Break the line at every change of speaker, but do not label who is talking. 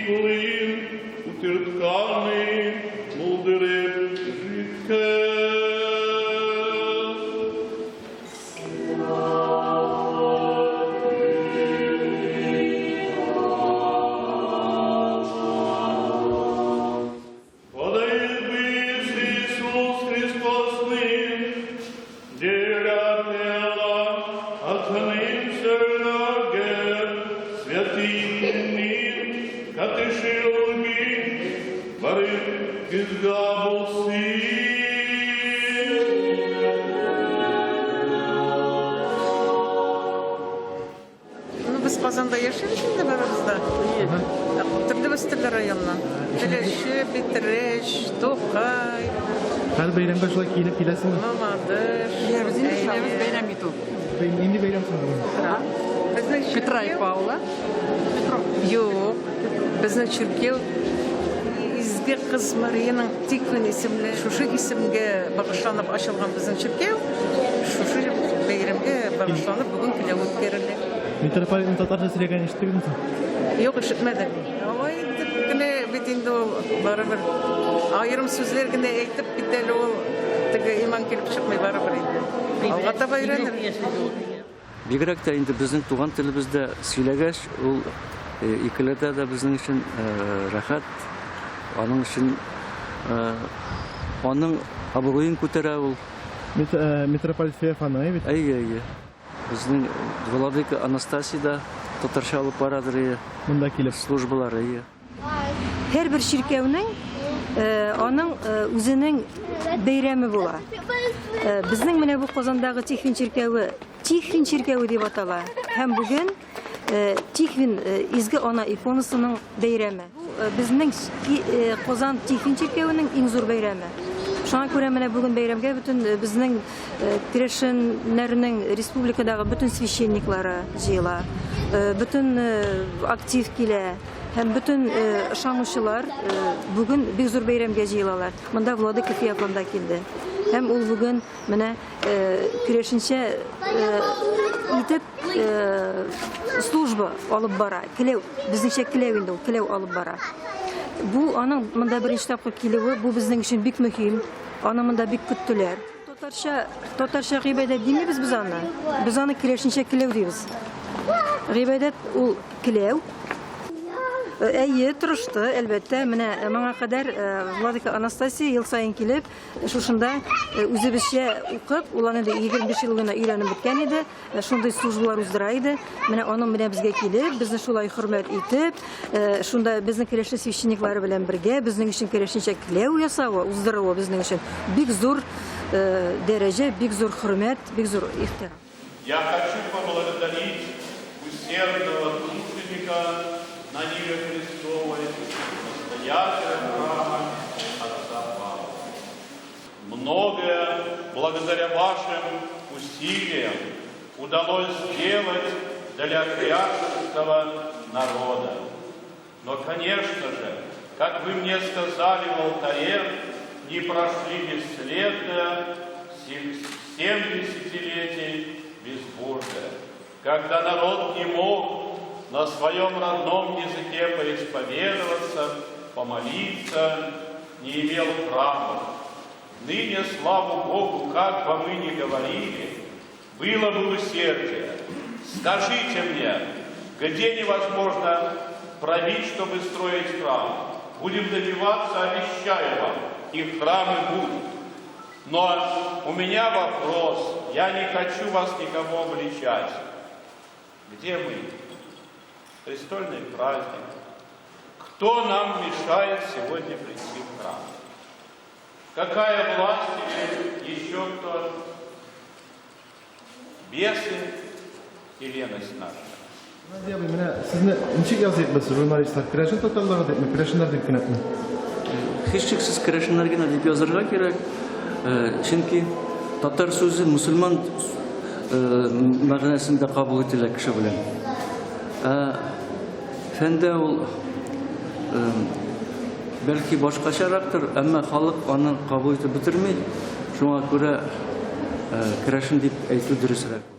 плин, утыртканий, мулдыреп житке.
Biz Kazan'da yaşıyoruz şimdi aramızda. Tırdıbıstırlı rayonundan. Tireşi, Bitireş, Tokay.
Her bayramda şöyle giyinip gidesin mi?
Mamadır.
Bizim bayram itu.
Indi bayram sanırım.
Petra и Паула.
Yok. Bizning Çirkev İzgi kız Mariyaның Tikvin isimli şuşu isimge bağışlanıp açılgan bizning Çirkev şuşu bayramga bağışlanıp bugün kilev o'tkazildi.
Metropolitin Tatarca süregen işittik mi?
Yok işitmedim. Ama yine bitinde o beraber ayırım sözler gene aytıp biteli o tege iman kelip çıkmay beraber indi. Algata bayranır.
Бигрәк тә инде безнең туган телебездә сөйләгәч, ул икеләтә дә безнең өчен рәхәт, аның өчен аның абруен күтәрә ул.
Metropolit Феофана, бит.
Әйе. Безнең Владыка Анастасия да татарча алып барадыр,
Монда килеп
службалары.
Her bir şirkevning onun үзенең бәйрәме була. Безнең менә бу Казандагы Тихвин ширкәве дип атала. Һәм бүген Тихвин изге ана иконасының бәйрәме. Безнең Казан Тихвин ширкәвенең иң зур бәйрәме. Шуңа күрә менә бүген бәйрәмгә бөтен безнең Тирешеннәрнең республикадагы бөтен священниклары җыела. Бөтен актив килә. Һәм бөтен ышанучылар бүген бик зур бәйрәмгә җыелалар. Монда Владыка Феофанда килде. Һәм ул бүген менә күрешенчә итеп служба алып бара. Киләү, безнеңчә киләү инде ул, киләү алып бара. Бу аның монда беренче тапкыр килүе, бу безнең өчен бик мөһим. Аны монда бик көттеләр. Татарча гыйбадәт димибез без аны. Без аны күрешенчә киләү дибез. Гыйбадәт ул киләү. Әйе, тырышты, әлбәттә. Менә моңа кадәр Владыка Анастасия ел сайын килеп, шушында үзебезчә укып, ул аны 25 ел гына өйрәнеп беткән иде. Шундый службалар уздыра иде. Менә аның менә безгә килеп, безне шулай хөрмәт итеп, шунда безнең керәшле священниклары белән бергә безнең өчен керәшенчә киләү ясавы, уздыруы безнең өчен бик зур дәрәҗә, бик зур хөрмәт, бик зур ихтирам.
Я хочу поблагодарить усердного труженика на ниве Христовой, настоятеля храма отца Павла. Многое благодаря вашим усилиям удалось сделать для христианского народа. Но, конечно же, как вы мне сказали в алтаре, не прошли бесследно 7 десятилетий безбожия, когда народ не мог на своем родном языке поисповедоваться, помолиться, не имел права. Ныне, слава Богу, как бы мы ни говорили, было бы усердие. Скажите мне, где невозможно пробить, чтобы строить храм? Будем добиваться, обещаю вам, и храмы будут. Но у меня вопрос, я не хочу вас никому обличать. Где мы? Престольный праздник. Кто нам мешает сегодня прийти в храм? Какая власть или еще кто? Бесы и леность наша?
Sizni nechik yozyapsiz jurnalistlar? Kirashin to'tallari debmi, kirashinlar deb kinatmi?
Hech cheksiz kirashinlarga deb yozarga kerak. Chunki tatar so'zi musulmon ma'nosida qabul etilgan kishi bilan. Fanda ul belki boshqacharoqdir, ammo xalq uni qabul etib bitirmaydi. Shunga ko'ra kirashin deb aytib durustroq.